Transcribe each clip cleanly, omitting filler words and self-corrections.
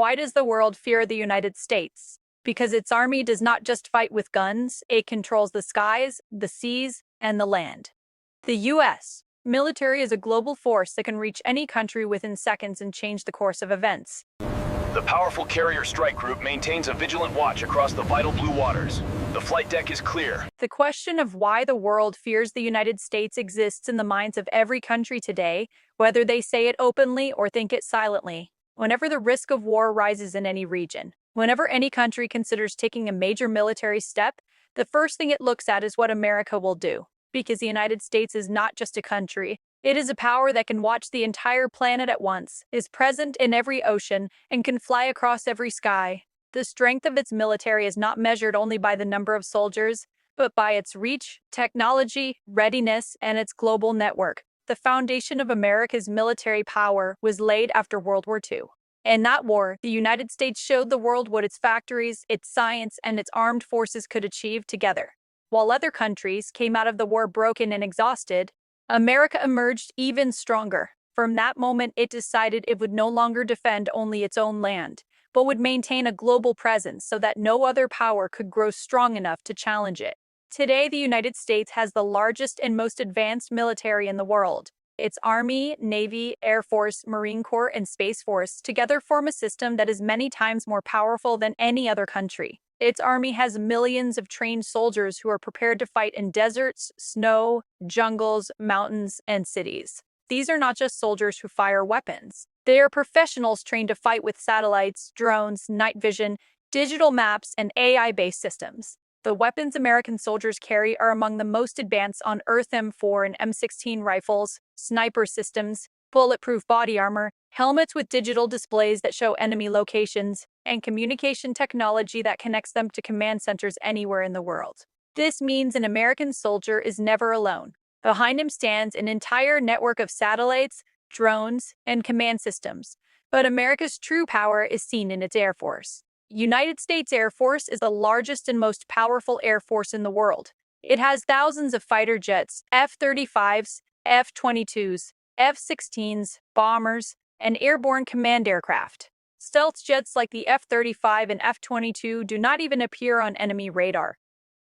Why does the world fear the United States? Because its army does not just fight with guns, it controls the skies, the seas, and the land. The U.S. military is a global force that can reach any country within seconds and change the course of events. The powerful carrier strike group maintains a vigilant watch across the vital blue waters. The flight deck is clear. The question of why the world fears the United States exists in the minds of every country today, whether they say it openly or think it silently. Whenever the risk of war rises in any region, whenever any country considers taking a major military step, the first thing it looks at is what America will do. Because the United States is not just a country, it is a power that can watch the entire planet at once, is present in every ocean, and can fly across every sky. The strength of its military is not measured only by the number of soldiers, but by its reach, technology, readiness, and its global network. The foundation of America's military power was laid after World War II. In that war, the United States showed the world what its factories, its science, and its armed forces could achieve together. While other countries came out of the war broken and exhausted, America emerged even stronger. From that moment, it decided it would no longer defend only its own land, but would maintain a global presence so that no other power could grow strong enough to challenge it. Today, the United States has the largest and most advanced military in the world. Its Army, Navy, Air Force, Marine Corps, and Space Force together form a system that is many times more powerful than any other country. Its army has millions of trained soldiers who are prepared to fight in deserts, snow, jungles, mountains, and cities. These are not just soldiers who fire weapons. They are professionals trained to fight with satellites, drones, night vision, digital maps, and AI-based systems. The weapons American soldiers carry are among the most advanced on Earth: M4 and M16 rifles, sniper systems, bulletproof body armor, helmets with digital displays that show enemy locations, and communication technology that connects them to command centers anywhere in the world. This means an American soldier is never alone. Behind him stands an entire network of satellites, drones, and command systems. But America's true power is seen in its Air Force. United States Air Force is the largest and most powerful air force in the world. It has thousands of fighter jets, F-35s, F-22s, F-16s, bombers, and airborne command aircraft. Stealth jets like the F-35 and F-22 do not even appear on enemy radar.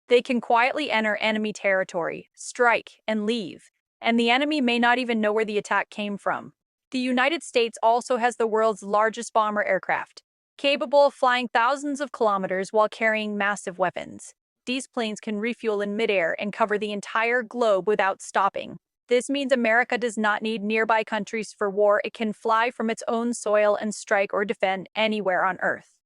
They can quietly enter enemy territory, strike, and leave, and the enemy may not even know where the attack came from. The United States also has the world's largest bomber aircraft, capable of flying thousands of kilometers while carrying massive weapons. These planes can refuel in midair and cover the entire globe without stopping. This means America does not need nearby countries for war. It can fly from its own soil and strike or defend anywhere on Earth.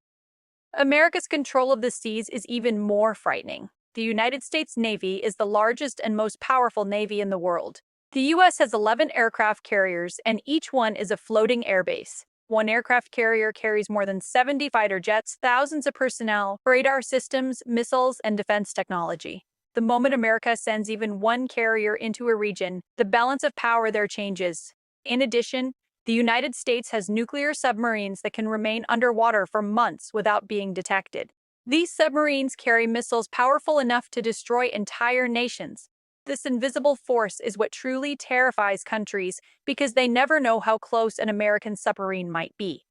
America's control of the seas is even more frightening. The United States Navy is the largest and most powerful navy in the world. The U.S. has 11 aircraft carriers, and each one is a floating airbase. One aircraft carrier carries more than 70 fighter jets, thousands of personnel, radar systems, missiles, and defense technology. The moment America sends even one carrier into a region, the balance of power there changes. In addition, the United States has nuclear submarines that can remain underwater for months without being detected. These submarines carry missiles powerful enough to destroy entire nations. This invisible force is what truly terrifies countries because they never know how close an American submarine might be.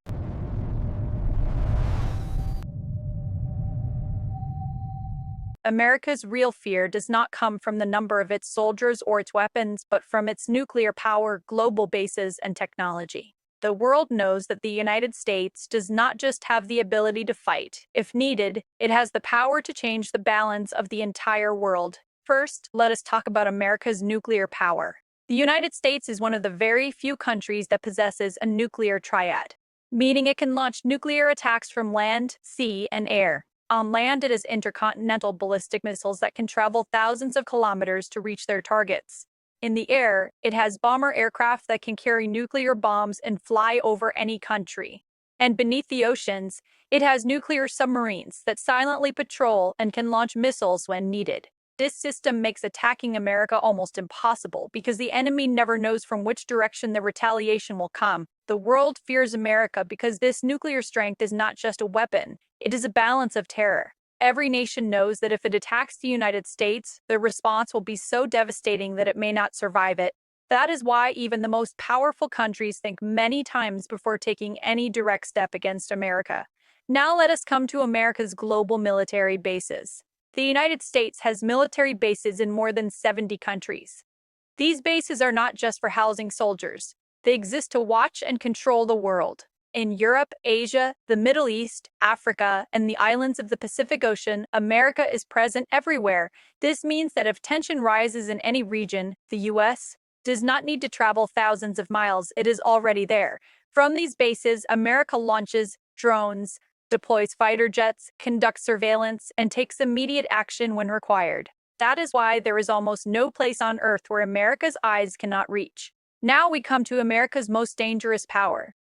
America's real fear does not come from the number of its soldiers or its weapons, but from its nuclear power, global bases, and technology. The world knows that the United States does not just have the ability to fight. If needed, it has the power to change the balance of the entire world. First, let us talk about America's nuclear power. The United States is one of the very few countries that possesses a nuclear triad, meaning it can launch nuclear attacks from land, sea, and air. On land, it has intercontinental ballistic missiles that can travel thousands of kilometers to reach their targets. In the air, it has bomber aircraft that can carry nuclear bombs and fly over any country. And beneath the oceans, it has nuclear submarines that silently patrol and can launch missiles when needed. This system makes attacking America almost impossible because the enemy never knows from which direction the retaliation will come. The world fears America because this nuclear strength is not just a weapon, it is a balance of terror. Every nation knows that if it attacks the United States, the response will be so devastating that it may not survive it. That is why even the most powerful countries think many times before taking any direct step against America. Now let us come to America's global military bases. The United States has military bases in more than 70 countries. These bases are not just for housing soldiers. They exist to watch and control the world. In Europe, Asia, the Middle East, Africa, and the islands of the Pacific Ocean, America is present everywhere. This means that if tension rises in any region, the U.S. does not need to travel thousands of miles. It is already there. From these bases, America launches drones, deploys fighter jets, conducts surveillance, and takes immediate action when required. That is why there is almost no place on Earth where America's eyes cannot reach. Now we come to America's most dangerous power: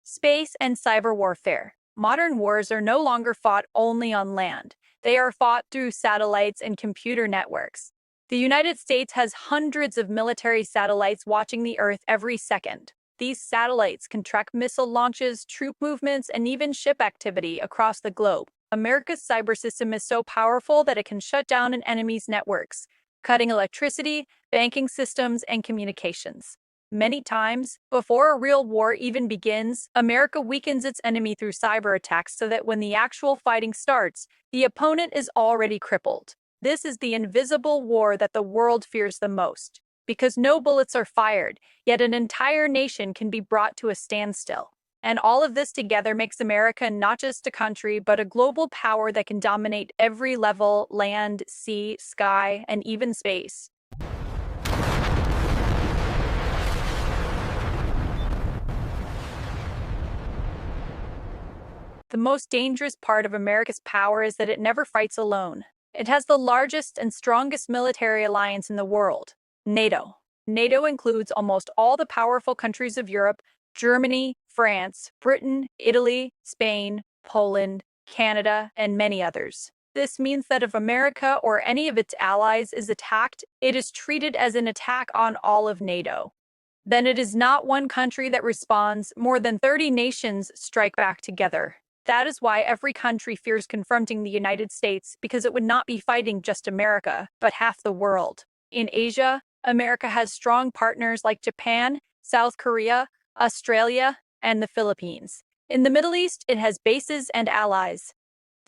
space and cyber warfare. Modern wars are no longer fought only on land. They are fought through satellites and computer networks. The United States has hundreds of military satellites watching the Earth every second. These satellites can track missile launches, troop movements, and even ship activity across the globe. America's cyber system is so powerful that it can shut down an enemy's networks, cutting electricity, banking systems, and communications. Many times, before a real war even begins, America weakens its enemy through cyber attacks so that when the actual fighting starts, the opponent is already crippled. This is the invisible war that the world fears the most. Because no bullets are fired, yet an entire nation can be brought to a standstill. And all of this together makes America not just a country, but a global power that can dominate every level: land, sea, sky, and even space. The most dangerous part of America's power is that it never fights alone. It has the largest and strongest military alliance in the world: NATO. NATO includes almost all the powerful countries of Europe: Germany, France, Britain, Italy, Spain, Poland, Canada, and many others. This means that if America or any of its allies is attacked, it is treated as an attack on all of NATO. Then it is not one country that responds, more than 30 nations strike back together. That is why every country fears confronting the United States, because it would not be fighting just America, but half the world. In Asia, America has strong partners like Japan, South Korea, Australia, and the Philippines. In the Middle East, it has bases and allies.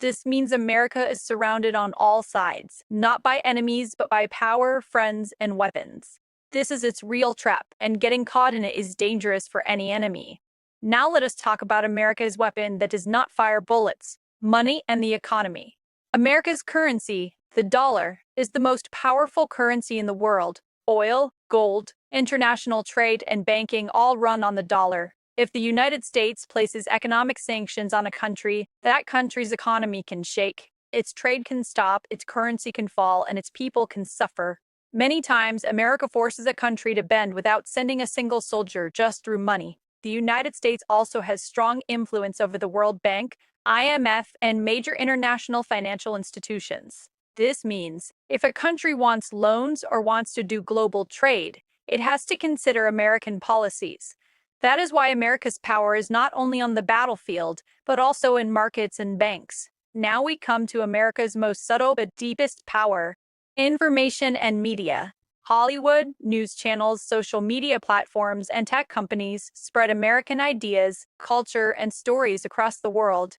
This means America is surrounded on all sides, not by enemies, but by power, friends, and weapons. This is its real trap, and getting caught in it is dangerous for any enemy. Now let us talk about America's weapon that does not fire bullets: money and the economy. America's currency, the dollar, is the most powerful currency in the world. Oil, gold, international trade, and banking all run on the dollar. If the United States places economic sanctions on a country, that country's economy can shake. Its trade can stop, its currency can fall, and its people can suffer. Many times, America forces a country to bend without sending a single soldier, just through money. The United States also has strong influence over the World Bank, IMF, and major international financial institutions. This means if a country wants loans or wants to do global trade, it has to consider American policies. That is why America's power is not only on the battlefield, but also in markets and banks. Now we come to America's most subtle but deepest power: information and media. Hollywood, news channels, social media platforms, and tech companies spread American ideas, culture, and stories across the world.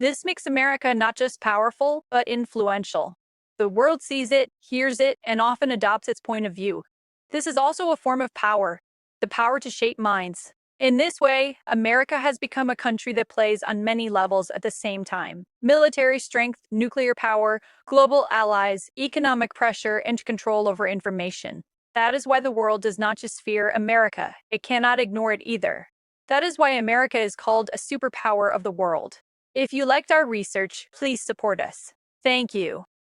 This makes America not just powerful, but influential. The world sees it, hears it, and often adopts its point of view. This is also a form of power: the power to shape minds. In this way, America has become a country that plays on many levels at the same time: military strength, nuclear power, global allies, economic pressure, and control over information. That is why the world does not just fear America, it cannot ignore it either. That is why America is called a superpower of the world. If you liked our research, please support us. Thank you.